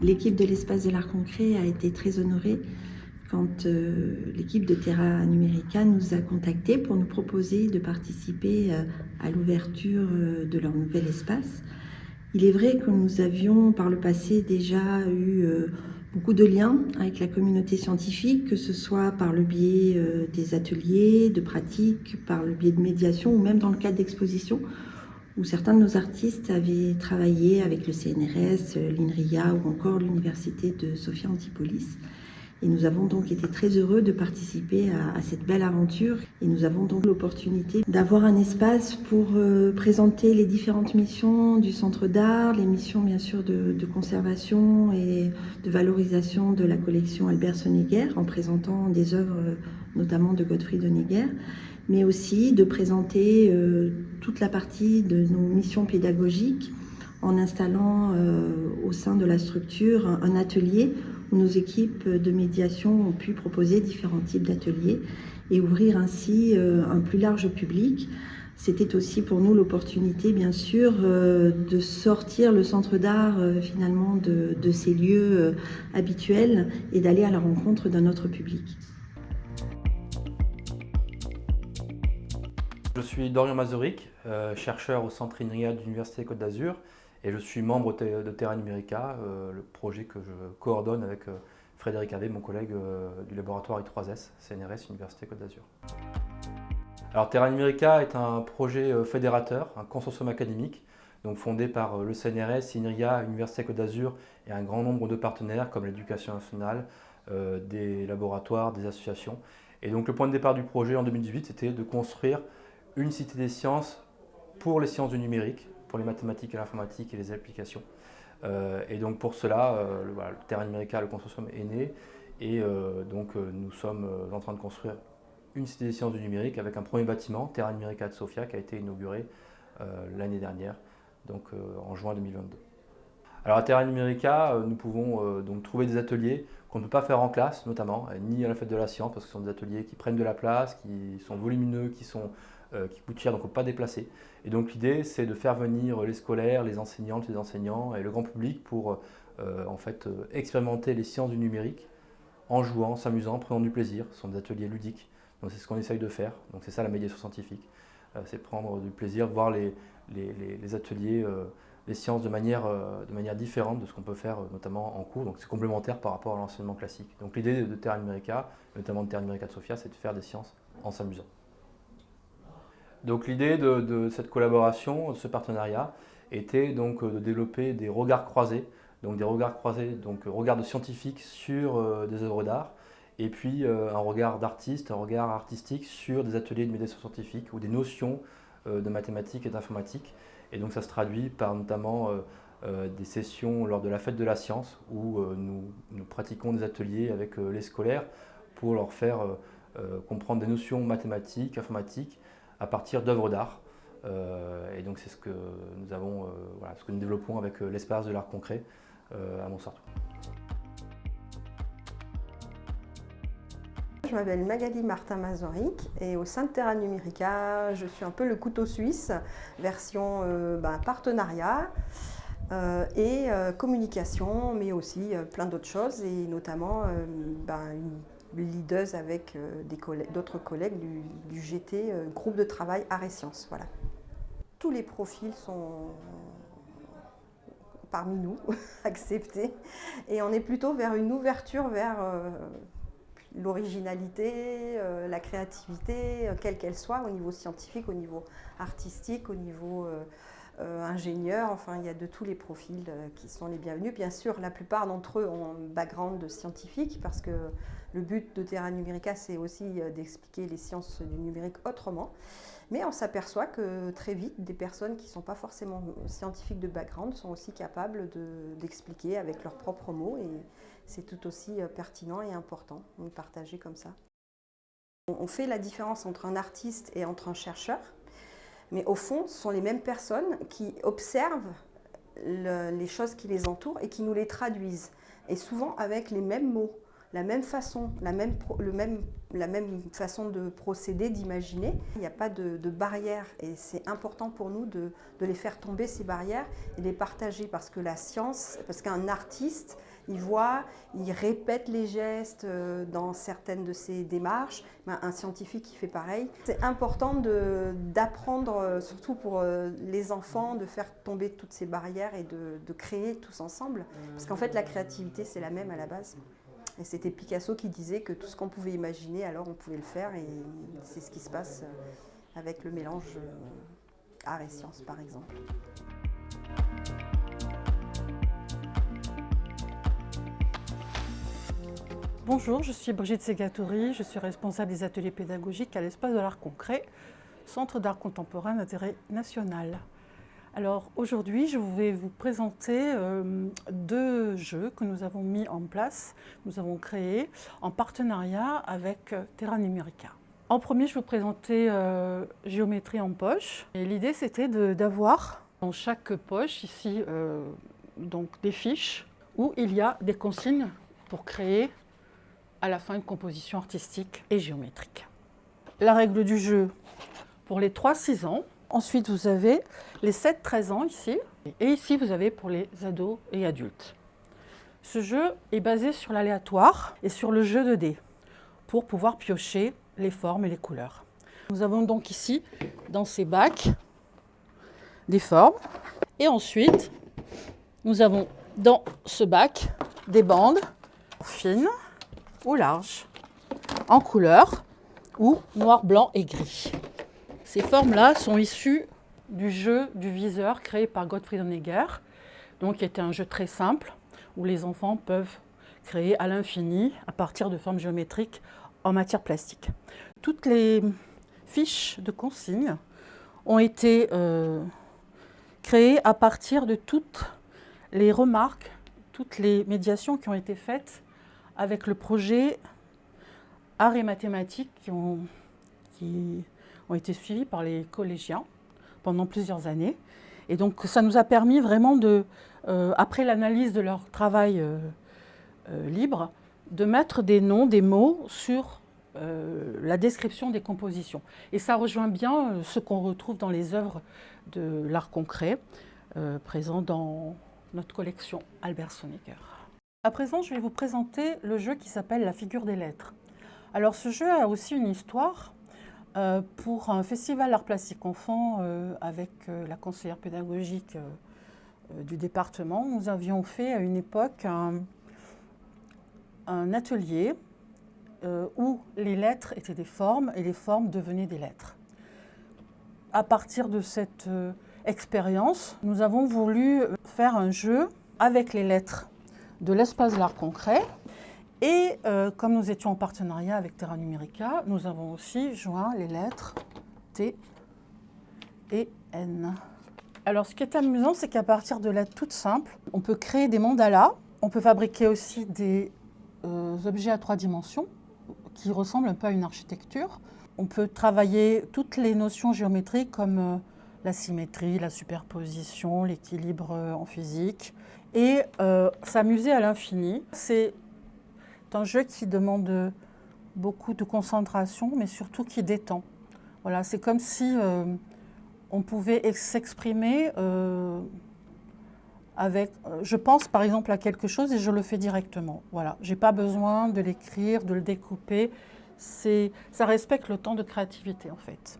L'équipe de l'Espace de l'Art Concret a été très honorée quand l'équipe de Terra Numérica nous a contactés pour nous proposer de participer à l'ouverture de leur nouvel espace. Il est vrai que nous avions par le passé déjà eu beaucoup de liens avec la communauté scientifique, que ce soit par le biais des ateliers, de pratiques, par le biais de médiation ou même dans le cadre d'expositions, où certains de nos artistes avaient travaillé avec le CNRS, l'INRIA ou encore l'Université de Sophia Antipolis. Et nous avons donc été très heureux de participer à cette belle aventure. Et nous avons donc l'opportunité d'avoir un espace pour présenter les différentes missions du Centre d'art, les missions bien sûr de conservation et de valorisation de la collection Albert Honegger, en présentant des œuvres notamment de Gottfried Honegger, mais aussi de présenter toute la partie de nos missions pédagogiques en installant au sein de la structure un atelier où nos équipes de médiation ont pu proposer différents types d'ateliers et ouvrir ainsi un plus large public. C'était aussi pour nous l'opportunité, bien sûr, de sortir le centre d'art finalement de ses lieux habituels et d'aller à la rencontre d'un autre public. Je suis Dorian Mazuric, chercheur au Centre INRIA de l'Université Côte d'Azur et je suis membre de Terra Numérica, le projet que je coordonne avec Frédéric Avé, mon collègue du laboratoire I3S, CNRS, Université Côte d'Azur. Alors Terra Numérica est un projet fédérateur, un consortium académique, donc fondé par le CNRS, INRIA, Université Côte d'Azur et un grand nombre de partenaires comme l'Éducation nationale, des laboratoires, des associations. Et donc le point de départ du projet en 2018, c'était de construire une cité des sciences pour les sciences du numérique, pour les mathématiques et l'informatique et les applications. Et donc pour cela, le Terra Numérica, le consortium est né et nous sommes en train de construire une cité des sciences du numérique avec un premier bâtiment, Terra Numérica de Sofia, qui a été inauguré l'année dernière, donc en juin 2022. Alors à Terra Numérica, nous pouvons donc trouver des ateliers qu'on ne peut pas faire en classe, notamment, ni à la fête de la science, parce que ce sont des ateliers qui prennent de la place, qui sont volumineux, qui coûtent cher, donc on ne peut pas déplacer. Et donc l'idée, c'est de faire venir les scolaires, les enseignantes, les enseignants et le grand public pour expérimenter les sciences du numérique en jouant, s'amusant, en prenant du plaisir. Ce sont des ateliers ludiques, donc c'est ce qu'on essaye de faire. Donc c'est ça la médiation scientifique, c'est prendre du plaisir, voir les ateliers, les sciences de manière différente de ce qu'on peut faire notamment en cours. Donc c'est complémentaire par rapport à l'enseignement classique. Donc l'idée de Terra Numérica, notamment de Terra Numérica de Sofia, c'est de faire des sciences en s'amusant. Donc l'idée de cette collaboration, de ce partenariat, était donc de développer des regards croisés, donc des regards croisés, donc regard de scientifiques sur des œuvres d'art, et puis un regard d'artiste, un regard artistique sur des ateliers de médiation scientifique ou des notions de mathématiques et d'informatique. Et donc ça se traduit par notamment des sessions lors de la fête de la science où nous pratiquons des ateliers avec les scolaires pour leur faire comprendre des notions mathématiques, informatiques, à partir d'œuvres d'art. Et donc c'est ce que nous développons avec l'espace de l'art concret à Montsartou. Je m'appelle Magali Martin-Mazoric et au sein de Terra Numérica, je suis un peu le couteau suisse, version partenariat et communication, mais aussi plein d'autres choses et notamment une leaduse avec d'autres collègues du GT, groupe de travail Arts et Sciences. Voilà. Tous les profils sont parmi nous acceptés et on est plutôt vers une ouverture vers l'originalité, la créativité, quelle qu'elle soit, au niveau scientifique, au niveau artistique, au niveau ingénieur, enfin il y a de tous les profils qui sont les bienvenus. Bien sûr, la plupart d'entre eux ont un background scientifique parce que le but de Terra Numérica, c'est aussi d'expliquer les sciences du numérique autrement. Mais on s'aperçoit que très vite, des personnes qui ne sont pas forcément scientifiques de background sont aussi capables d'expliquer avec leurs propres mots et c'est tout aussi pertinent et important de partager comme ça. On fait la différence entre un artiste et entre un chercheur, mais au fond, ce sont les mêmes personnes qui observent les choses qui les entourent et qui nous les traduisent, et souvent avec les mêmes mots. La même façon, la même façon de procéder, d'imaginer. Il n'y a pas de barrière et c'est important pour nous de les faire tomber ces barrières et les partager parce que la science, parce qu'un artiste il voit, il répète les gestes dans certaines de ses démarches. Un scientifique qui fait pareil. C'est important d'apprendre, surtout pour les enfants, de faire tomber toutes ces barrières et de créer tous ensemble. Parce qu'en fait, la créativité, c'est la même à la base. Et c'était Picasso qui disait que tout ce qu'on pouvait imaginer, alors on pouvait le faire. Et c'est ce qui se passe avec le mélange art et science, par exemple. Bonjour, je suis Brigitte Segatouri, je suis responsable des ateliers pédagogiques à l'Espace de l'Art Concret, Centre d'art contemporain d'intérêt national. Alors aujourd'hui, je vais vous présenter deux jeux que nous avons mis en place, nous avons créés en partenariat avec Terra Numérica. En premier, je vais vous présenter Géométrie en poche. Et l'idée, c'était d'avoir dans chaque poche ici donc des fiches où il y a des consignes pour créer à la fin une composition artistique et géométrique. La règle du jeu pour les 3-6 ans. Ensuite, vous avez les 7-13 ans ici. Et ici, vous avez pour les ados et adultes. Ce jeu est basé sur l'aléatoire et sur le jeu de dés pour pouvoir piocher les formes et les couleurs. Nous avons donc ici, dans ces bacs, des formes. Et ensuite, nous avons dans ce bac des bandes fines ou larges, en couleur ou noir, blanc et gris. Ces formes-là sont issues du jeu du viseur créé par Gottfried Honegger, donc qui était un jeu très simple où les enfants peuvent créer à l'infini à partir de formes géométriques en matière plastique. Toutes les fiches de consignes ont été créées à partir de toutes les remarques, toutes les médiations qui ont été faites avec le projet Arts et mathématiques qui ont été suivis par les collégiens pendant plusieurs années. Et donc ça nous a permis vraiment après l'analyse de leur travail libre, de mettre des noms, des mots sur la description des compositions. Et ça rejoint bien ce qu'on retrouve dans les œuvres de l'art concret, présents dans notre collection Albert Sonnecker. À présent, je vais vous présenter le jeu qui s'appelle La figure des lettres. Alors ce jeu a aussi une histoire. Pour un festival art plastique enfant avec la conseillère pédagogique du département, nous avions fait à une époque un atelier où les lettres étaient des formes et les formes devenaient des lettres. À partir de cette expérience, nous avons voulu faire un jeu avec les lettres de l'Espace de l'Art Concret. Et comme nous étions en partenariat avec Terra Numérica, nous avons aussi joint les lettres T et N. Alors ce qui est amusant, c'est qu'à partir de lettres toutes simples, on peut créer des mandalas, on peut fabriquer aussi des objets à 3 dimensions qui ressemblent un peu à une architecture. On peut travailler toutes les notions géométriques comme la symétrie, la superposition, l'équilibre en physique et s'amuser à l'infini. C'est un jeu qui demande beaucoup de concentration, mais surtout qui détend. Voilà, c'est comme si on pouvait s'exprimer avec... je pense par exemple à quelque chose et je le fais directement. Voilà, j'ai pas besoin de l'écrire, de le découper. Ça respecte le temps de créativité en fait.